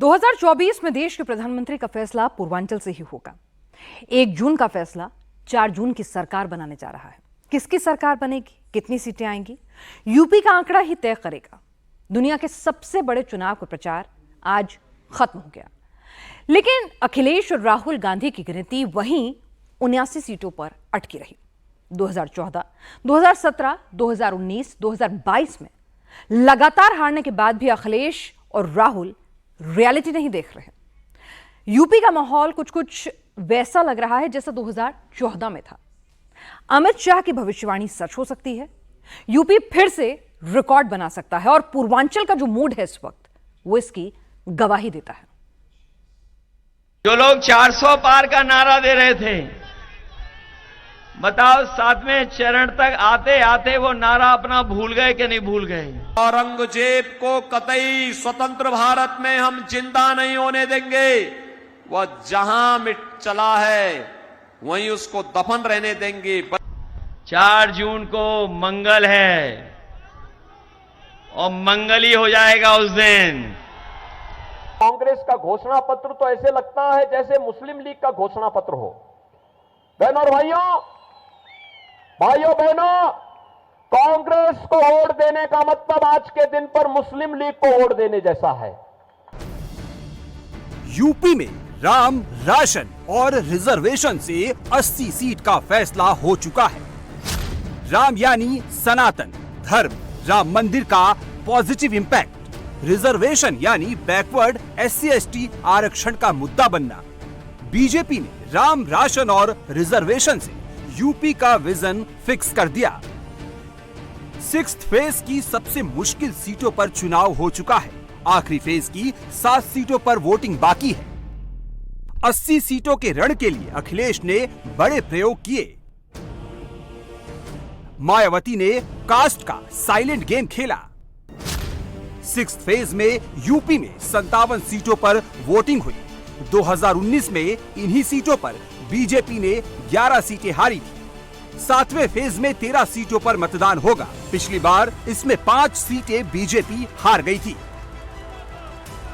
2024 में देश के प्रधानमंत्री का फैसला पूर्वांचल से ही होगा। 1 जून का फैसला 4 जून की सरकार बनाने जा रहा है। किसकी सरकार बनेगी, कितनी सीटें आएंगी, यूपी का आंकड़ा ही तय करेगा। दुनिया के सबसे बड़े चुनाव का प्रचार आज खत्म हो गया, लेकिन अखिलेश और राहुल गांधी की गिनती वहीं 79 सीटों पर अटकी रही। 2014, 2017, 2019, 2022 में लगातार हारने के बाद भी अखिलेश और राहुल रियलिटी नहीं देख रहे। यूपी का माहौल कुछ वैसा लग रहा है जैसा 2014 में था। अमित शाह की भविष्यवाणी सच हो सकती है। यूपी फिर से रिकॉर्ड बना सकता है और पूर्वांचल का जो मूड है इस वक्त वो इसकी गवाही देता है। जो लोग 400 पार का नारा दे रहे थे, बताओ 7वें चरण तक आते आते वो नारा अपना भूल गए कि नहीं भूल गए। औरंगजेब को कतई स्वतंत्र भारत में हम जिंदा नहीं होने देंगे। वह जहां मिट चला है वहीं उसको दफन रहने देंगे। 4 जून को मंगल है और मंगल ही हो जाएगा उस दिन। कांग्रेस का घोषणा पत्र तो ऐसे लगता है जैसे मुस्लिम लीग का घोषणा पत्र हो। बहनों और भाइयों बहनों, कांग्रेस को वोट देने का मतलब आज के दिन पर मुस्लिम लीग को वोट देने जैसा है। यूपी में राम, राशन और रिजर्वेशन से 80 सीट का फैसला हो चुका है। राम यानी सनातन धर्म, राम मंदिर का पॉजिटिव इंपैक्ट, रिजर्वेशन यानी बैकवर्ड SC/ST आरक्षण का मुद्दा बनना। बीजेपी ने राम, राशन और रिजर्वेशन से यूपी का विजन फिक्स कर दिया। 6th फेज की सबसे मुश्किल सीटों पर चुनाव हो चुका है। आखिरी फेज की 7 सीटों पर वोटिंग बाकी है। 80 सीटों के रण के लिए अखिलेश ने बड़े प्रयोग किए। मायावती ने कास्ट का साइलेंट गेम खेला। 6th फेज में यूपी में 57 सीटों पर वोटिंग हुई। 2019 में इन्हीं सीटों पर बीजेपी ने 11 सीटें हारी थी। 7वें फेज में 13 सीटों पर मतदान होगा। पिछली बार इसमें 5 सीटें बीजेपी हार गई थी।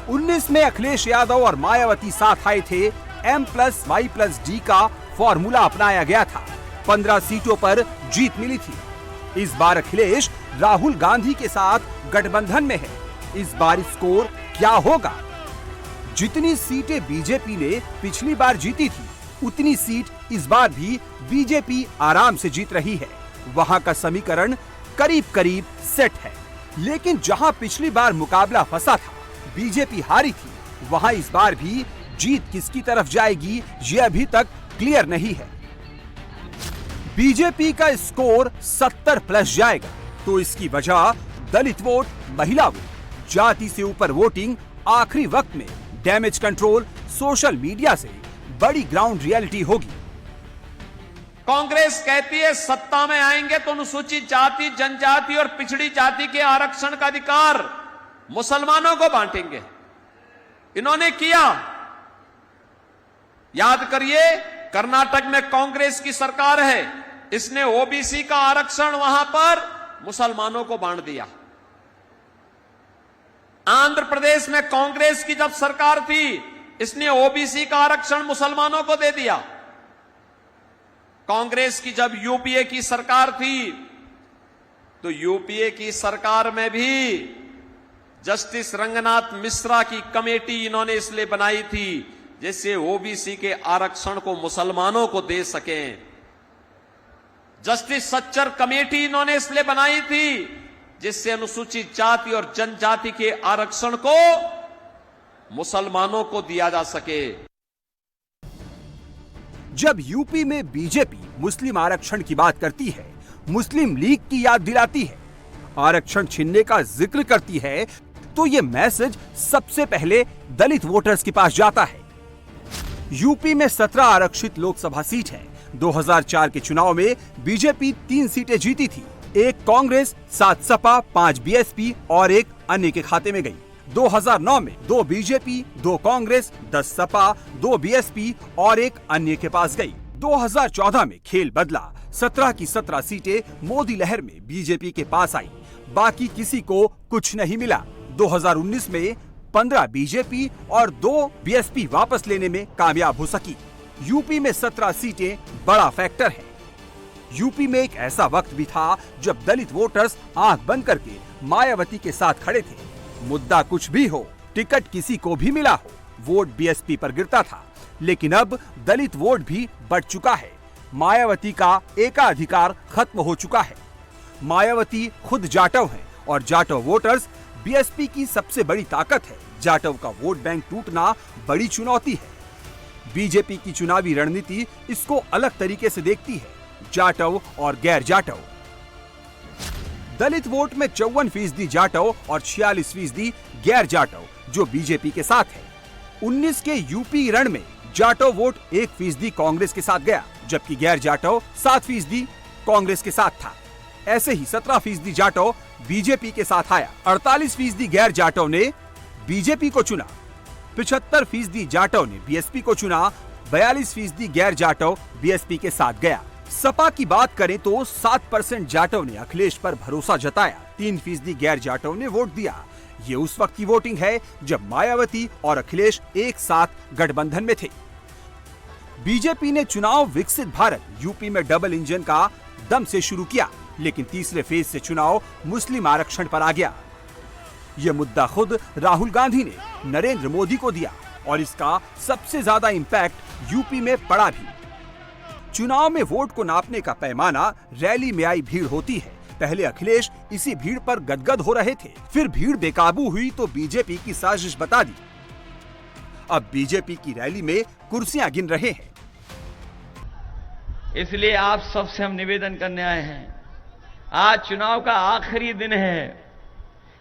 19 में अखिलेश यादव और मायावती साथ आए थे। M+Y+D का फॉर्मूला अपनाया गया था। 15 सीटों पर जीत मिली थी। इस बार अखिलेश राहुल गांधी के साथ गठबंधन में है। इस बार स्कोर क्या होगा? जितनी सीटें बीजेपी ने पिछली बार जीती थी, उतनी सीट इस बार भी बीजेपी आराम से जीत रही है। वहां का समीकरण करीब करीब सेट है। लेकिन जहां पिछली बार मुकाबला फंसा था, बीजेपी हारी थी, वहां इस बार भी जीत किसकी तरफ जाएगी ये अभी तक क्लियर नहीं है। बीजेपी का स्कोर 70+ जाएगा तो इसकी वजह दलित वोट, महिला वोट, जाति से ऊपर वोटिंग, आखिरी वक्त में डैमेज कंट्रोल, सोशल मीडिया से बड़ी ग्राउंड रियलिटी होगी। कांग्रेस कहती है सत्ता में आएंगे तो अनुसूचित जाति, जनजाति और पिछड़ी जाति के आरक्षण का अधिकार मुसलमानों को बांटेंगे। इन्होंने किया, याद करिए, कर्नाटक में कांग्रेस की सरकार है, इसने ओबीसी का आरक्षण वहां पर मुसलमानों को बांट दिया। आंध्र प्रदेश में कांग्रेस की जब सरकार थी, इसने ओबीसी का आरक्षण मुसलमानों को दे दिया। कांग्रेस की जब यूपीए की सरकार थी, तो यूपीए की सरकार में भी जस्टिस रंगनाथ मिश्रा की कमेटी इन्होंने इसलिए बनाई थी जिससे ओबीसी के आरक्षण को मुसलमानों को दे सकें। जस्टिस सच्चर कमेटी इन्होंने इसलिए बनाई थी जिससे अनुसूचित जाति और जनजाति के आरक्षण को मुसलमानों को दिया जा सके। जब यूपी में बीजेपी मुस्लिम आरक्षण की बात करती है, मुस्लिम लीग की याद दिलाती है, आरक्षण छीनने का जिक्र करती है, तो ये मैसेज सबसे पहले दलित वोटर्स के पास जाता है। यूपी में 17 आरक्षित लोकसभा सीट है। 2004 के चुनाव में बीजेपी 3 सीटें जीती थी। 1 कांग्रेस, 7 सपा, 5 बीएसपी और 1 अन्य के खाते में गई। 2009 में 2 बीजेपी, 2 कांग्रेस, 10 सपा, 2 बीएसपी और 1 अन्य के पास गई। 2014 में खेल बदला। 17 की 17 सीटें मोदी लहर में बीजेपी के पास आई। बाकी किसी को कुछ नहीं मिला। 2019 में 15 बीजेपी और 2 बीएसपी वापस लेने में कामयाब हो सकी। यूपी में 17 सीटें बड़ा फैक्टर है। यूपी में एक ऐसा वक्त भी था जब दलित वोटर्स आंख बंद करके मायावती के साथ खड़े थे। मुद्दा कुछ भी हो, टिकट किसी को भी मिला हो, वोट बीएसपी पर गिरता था। लेकिन अब दलित वोट भी बढ़ चुका है। मायावती का एकाधिकार खत्म हो चुका है। मायावती खुद जाटव हैं और जाटव वोटर्स बीएसपी की सबसे बड़ी ताकत है। जाटव का वोट बैंक टूटना बड़ी चुनौती है। बीजेपी की चुनावी रणनीति इसको अलग तरीके से देखती है, जाटव और गैर जाटव। दलित वोट में 54% जाटव और 46% गैर जाटव जो बीजेपी के साथ है। 19 के यूपी रण में जाटव वोट 1% कांग्रेस के साथ गया, जबकि गैर जाटव 7% कांग्रेस के साथ था। ऐसे ही 17% जाटव बीजेपी के साथ आया। 48% गैर जाटव ने बीजेपी को चुना। 75% जाटव ने बीएसपी को चुना। 42% गैर जाटव बीएसपी के साथ गया। सपा की बात करें तो 7% जाटव ने अखिलेश पर भरोसा जताया। 3% गैर जाटव ने वोट दिया। ये उस वक्त की वोटिंग है जब मायावती और अखिलेश एक साथ गठबंधन में थे। बीजेपी ने चुनाव विकसित भारत यूपी में डबल इंजन का दम से शुरू किया, लेकिन तीसरे फेज से चुनाव मुस्लिम आरक्षण पर आ गया। यह मुद्दा खुद राहुल गांधी ने नरेंद्र मोदी को दिया और इसका सबसे ज्यादा इंपैक्ट यूपी में पड़ा भी। चुनाव में वोट को नापने का पैमाना रैली में आई भीड़ होती है। पहले अखिलेश इसी भीड़ पर गदगद हो रहे थे, फिर भीड़ बेकाबू हुई तो बीजेपी की साजिश बता दी। अब बीजेपी की रैली में कुर्सियां गिन रहे हैं। इसलिए आप सबसे हम निवेदन करने आए हैं, आज चुनाव का आखिरी दिन है।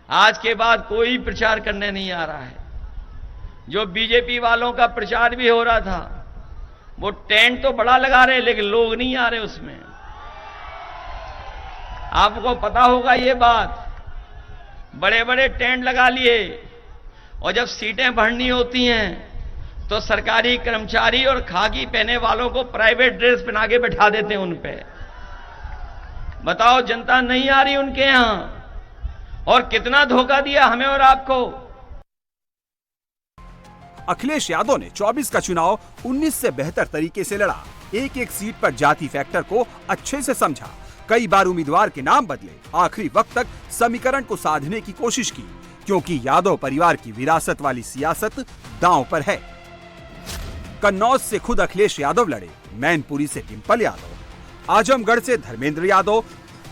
आज के बाद कोई प्रचार करने नहीं आ रहा है। जो बीजेपी वालों का प्रचार भी हो रहा था, वो टेंट तो बड़ा लगा रहे लेकिन लोग नहीं आ रहे उसमें। आपको पता होगा ये बात, बड़े बड़े टेंट लगा लिए और जब सीटें भरनी होती हैं तो सरकारी कर्मचारी और खाकी पहने वालों को प्राइवेट ड्रेस पहना के बैठा देते हैं उन पे। बताओ, जनता नहीं आ रही उनके यहां और कितना धोखा दिया हमें और आपको। अखिलेश यादव ने 24 का चुनाव 19 से बेहतर तरीके से लड़ा। एक एक सीट पर जाति फैक्टर को अच्छे से समझा। कई बार उम्मीदवार के नाम बदले, आखिरी वक्त तक समीकरण को साधने की कोशिश की, क्योंकि यादव परिवार की विरासत वाली सियासत दांव पर है। कन्नौज से खुद अखिलेश यादव लड़े, मैनपुरी से डिंपल यादव, आजमगढ़ से धर्मेंद्र यादव,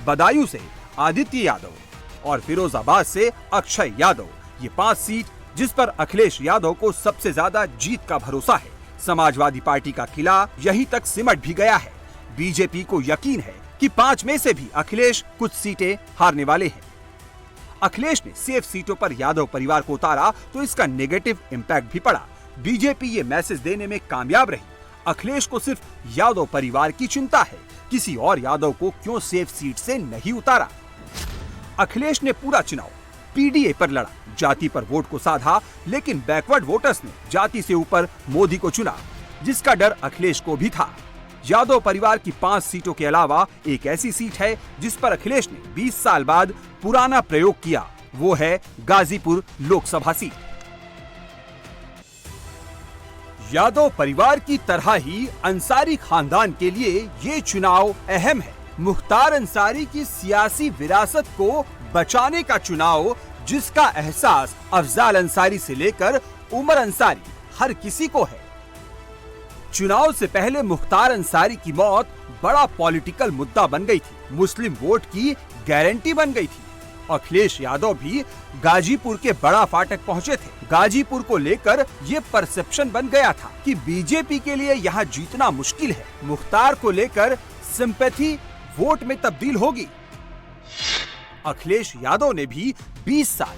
बदायूं से आदित्य यादव और फिरोजाबाद से अक्षय यादव। ये 5 सीट जिस पर अखिलेश यादव को सबसे ज्यादा जीत का भरोसा है। समाजवादी पार्टी का किला यहीं तक सिमट भी गया है। बीजेपी को यकीन है कि 5 में से भी अखिलेश कुछ सीटें हारने वाले हैं। अखिलेश ने सेफ सीटों पर यादव परिवार को उतारा तो इसका नेगेटिव इम्पैक्ट भी पड़ा। बीजेपी ये मैसेज देने में कामयाब रही, अखिलेश को सिर्फ यादव परिवार की चिंता है, किसी और यादव को क्यों सेफ सीट से नहीं उतारा। अखिलेश ने पूरा चुनाव पीडीए पर लड़ा, जाति पर वोट को साधा, लेकिन बैकवर्ड वोटर्स ने जाति से ऊपर मोदी को चुना, जिसका डर अखिलेश को भी था। यादव परिवार की 5 सीटों के अलावा एक ऐसी सीट है जिस पर अखिलेश ने 20 साल बाद पुराना प्रयोग किया, वो है गाजीपुर लोकसभा सीट। यादव परिवार की तरह ही अंसारी खानदान के लिए ये चुनाव अहम है। मुख्तार अंसारी की सियासी विरासत को बचाने का चुनाव, जिसका एहसास अफजाल अंसारी से लेकर उमर अंसारी हर किसी को है। चुनाव से पहले मुख्तार अंसारी की मौत बड़ा पॉलिटिकल मुद्दा बन गई थी, मुस्लिम वोट की गारंटी बन गई थी। अखिलेश यादव भी गाजीपुर के बड़ा फाटक पहुंचे थे। गाजीपुर को लेकर ये परसेप्शन बन गया था कि बीजेपी के लिए यहाँ जीतना मुश्किल है। मुख्तार को लेकर सिंपैथी वोट में तब्दील होगी। अखिलेश यादव ने भी 20 साल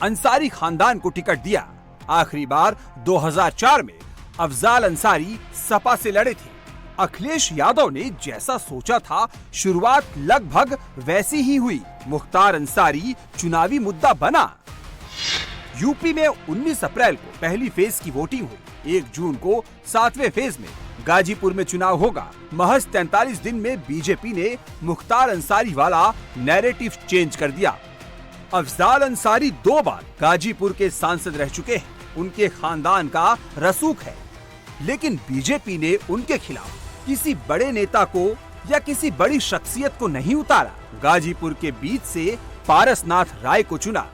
अंसारी खानदान को टिकट दिया। आखिरी बार 2004 में अफजाल अंसारी सपा से लड़े थे। अखिलेश यादव ने जैसा सोचा था, शुरुआत लगभग वैसी ही हुई। मुख्तार अंसारी चुनावी मुद्दा बना। यूपी में 19 अप्रैल को पहली फेज की वोटिंग हुई। 1 जून को 7वें फेज में गाजीपुर में चुनाव होगा। महज 43 दिन में बीजेपी ने मुख्तार अंसारी वाला नैरेटिव चेंज कर दिया। अफजाल अंसारी 2 बार गाजीपुर के सांसद रह चुके हैं। उनके खानदान का रसूख है, लेकिन बीजेपी ने उनके खिलाफ किसी बड़े नेता को या किसी बड़ी शख्सियत को नहीं उतारा। गाजीपुर के बीच से पारसनाथ राय को चुना।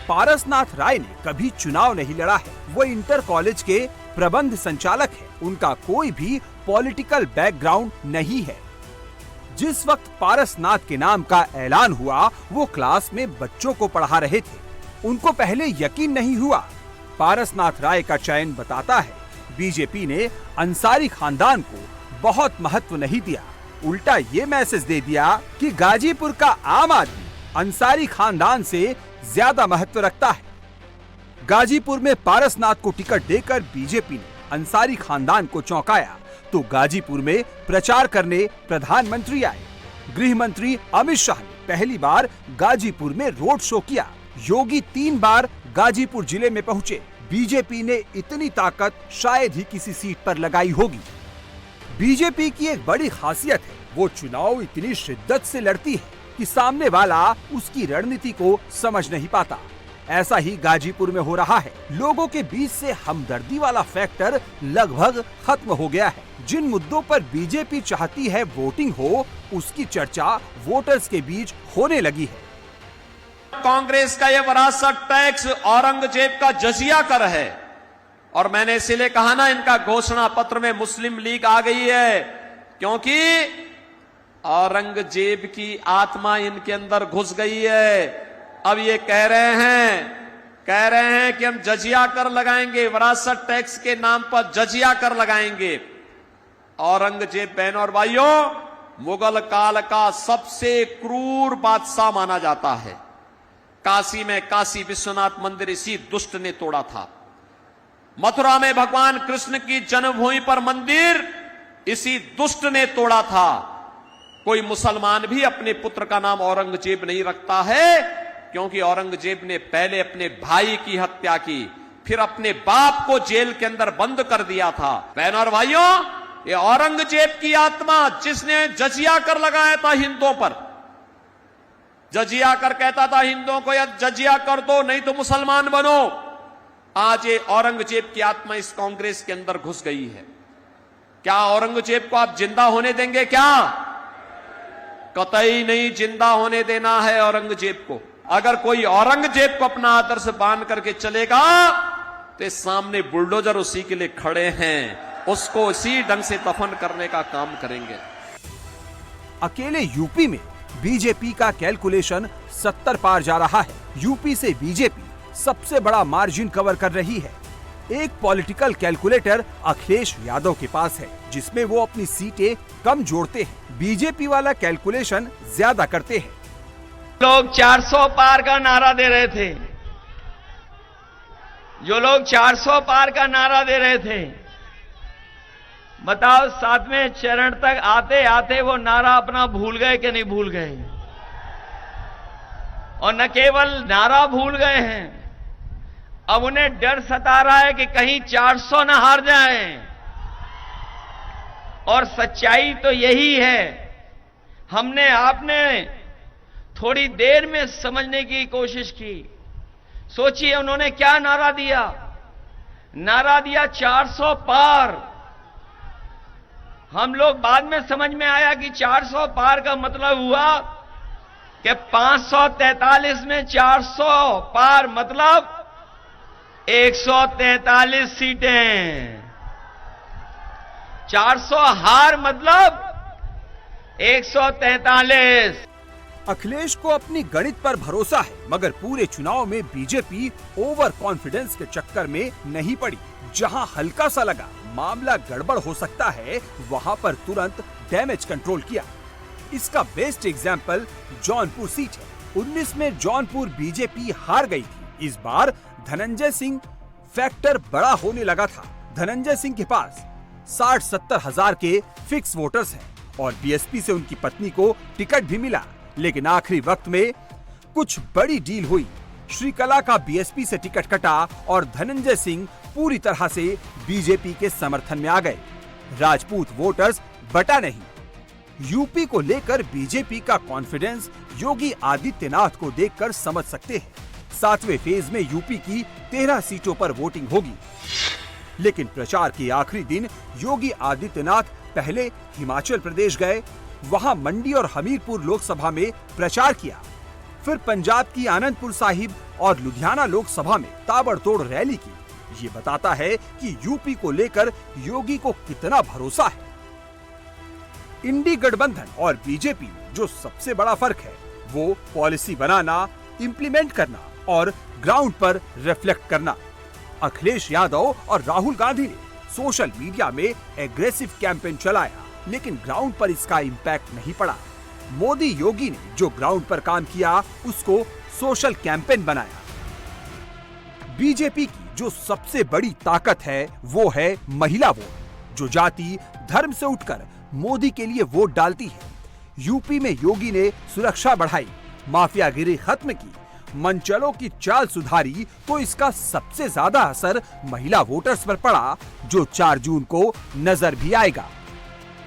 पारसनाथ राय ने कभी चुनाव नहीं लड़ा है। वो इंटर कॉलेज के प्रबंध संचालक है। उनका कोई भी पॉलिटिकल बैकग्राउंड नहीं है। जिस वक्त पारसनाथ के नाम का ऐलान हुआ, वो क्लास में बच्चों को पढ़ा रहे थे। उनको पहले यकीन नहीं हुआ। पारसनाथ राय का चयन बताता है बीजेपी ने अंसारी खानदान को बहुत महत्व नहीं दिया। उल्टा ये मैसेज दे दिया कि गाजीपुर का आम आदमी अंसारी खानदान से ज्यादा महत्व रखता है। गाजीपुर में पारसनाथ को टिकट देकर बीजेपी ने अंसारी खानदान को चौंकाया तो गाजीपुर में प्रचार करने प्रधानमंत्री आए। गृह मंत्री अमित शाह ने पहली बार गाजीपुर में रोड शो किया। योगी 3 बार गाजीपुर जिले में पहुंचे। बीजेपी ने इतनी ताकत शायद ही किसी सीट पर लगाई होगी। बीजेपी की एक बड़ी खासियत है, वो चुनाव इतनी शिद्दत से लड़ती है कि सामने वाला उसकी रणनीति को समझ नहीं पाता। ऐसा ही गाजीपुर में हो रहा है। लोगों के बीच से हमदर्दी वाला फैक्टर लगभग खत्म हो गया है। जिन मुद्दों पर बीजेपी चाहती है वोटिंग हो, उसकी चर्चा वोटर्स के बीच होने लगी है। कांग्रेस का यह विरासत टैक्स औरंगजेब का जजिया कर है, और मैंने इसलिए कहा ना, इनका घोषणा पत्र में मुस्लिम लीग आ गई है, क्योंकि औरंगजेब की आत्मा इनके अंदर घुस गई है। अब ये कह रहे हैं कि हम जजिया कर लगाएंगे, विरासत टैक्स के नाम पर जजिया कर लगाएंगे। औरंगजेब बहन और भाइयों मुगल काल का सबसे क्रूर बादशाह माना जाता है। काशी में काशी विश्वनाथ मंदिर इसी दुष्ट ने तोड़ा था। मथुरा में भगवान कृष्ण की जन्मभूमि पर मंदिर इसी दुष्ट ने तोड़ा था। कोई मुसलमान भी अपने पुत्र का नाम औरंगजेब नहीं रखता है, क्योंकि औरंगजेब ने पहले अपने भाई की हत्या की, फिर अपने बाप को जेल के अंदर बंद कर दिया था। बहनों और भाइयों, ये औरंगजेब की आत्मा, जिसने जजिया कर लगाया था हिंदुओं पर, जजिया कर कहता था हिंदुओं को, या जजिया कर दो नहीं तो मुसलमान बनो। आज ये औरंगजेब की आत्मा इस कांग्रेस के अंदर घुस गई है। क्या औरंगजेब को आप जिंदा होने देंगे? क्या? कतई नहीं जिंदा होने देना है औरंगजेब को। अगर कोई औरंगजेब को अपना आदर्श बांध करके चलेगा तो सामने बुलडोजर उसी के लिए खड़े हैं, उसको इसी ढंग से दफन करने का काम करेंगे। अकेले यूपी में बीजेपी का कैलकुलेशन 70 पार जा रहा है। यूपी से बीजेपी सबसे बड़ा मार्जिन कवर कर रही है। एक पॉलिटिकल कैलकुलेटर अखिलेश यादव के पास है, जिसमें वो अपनी सीटें कम जोड़ते हैं, बीजेपी वाला कैलकुलेशन ज्यादा करते हैं। लोग 400 पार का नारा दे रहे थे, जो लोग 400 पार का नारा दे रहे थे, बताओ 7वें चरण तक आते आते वो नारा अपना भूल गए कि नहीं भूल गए? और न केवल नारा भूल गए हैं, अब उन्हें डर सता रहा है कि कहीं 400 न हार जाएं। और सच्चाई तो यही है। हमने आपने थोड़ी देर में समझने की कोशिश की। सोचिए उन्होंने क्या नारा दिया? नारा दिया 400 पार। हम लोग बाद में समझ में आया कि 400 पार का मतलब हुआ कि 543 में 400 पार मतलब 143 सीटें। 400 हार मतलब 143। अखिलेश को अपनी गणित पर भरोसा है, मगर पूरे चुनाव में बीजेपी ओवर कॉन्फिडेंस के चक्कर में नहीं पड़ी। जहां हल्का सा लगा मामला गड़बड़ हो सकता है, वहां पर तुरंत डैमेज कंट्रोल किया। इसका बेस्ट एग्जाम्पल जौनपुर सीट है। 19 में जौनपुर बीजेपी हार गई थी। इस बार धनंजय सिंह फैक्टर बड़ा होने लगा था। धनंजय सिंह के पास 60-70 हजार के फिक्स वोटर्स हैं और बीएसपी से उनकी पत्नी को टिकट भी मिला। लेकिन आखिरी वक्त में कुछ बड़ी डील हुई। श्रीकला का बीएसपी से टिकट कटा और धनंजय सिंह पूरी तरह से बीजेपी के समर्थन में आ गए। राजपूत वोटर्स बटा नहीं। यूपी को लेकर बीजेपी का कॉन्फिडेंस योगी आदित्यनाथ को देखकर समझ सकते हैं। 7वें फेज में यूपी की 13 सीटों पर वोटिंग होगी, लेकिन प्रचार के आखिरी दिन योगी आदित्यनाथ पहले हिमाचल प्रदेश गए, वहां मंडी और हमीरपुर लोकसभा में प्रचार किया, फिर पंजाब की आनंदपुर साहिब और लुधियाना लोकसभा में ताबड़तोड़ रैली की। ये बताता है कि यूपी को लेकर योगी को कितना भरोसा है। इंडी गठबंधन और बीजेपी में जो सबसे बड़ा फर्क है वो पॉलिसी बनाना, इंप्लीमेंट करना और ग्राउंड पर रिफ्लेक्ट करना। अखिलेश यादव और राहुल गांधी ने सोशल मीडिया में एग्रेसिव कैंपेन चलाया, लेकिन ग्राउंड पर इसका इम्पैक्ट नहीं पड़ा। मोदी योगी ने जो ग्राउंड पर काम किया उसको सोशल कैंपेन बनाया। बीजेपी की जो सबसे बड़ी ताकत है वो है महिला वोट, जो जाति धर्म से उठकर मोदी के लिए वोट डालती है। यूपी में योगी ने सुरक्षा बढ़ाई, माफियागिरी खत्म की, मनचलों की चाल सुधारी, तो इसका सबसे ज्यादा असर महिला वोटर्स पर पड़ा, जो 4 जून को नजर भी आएगा।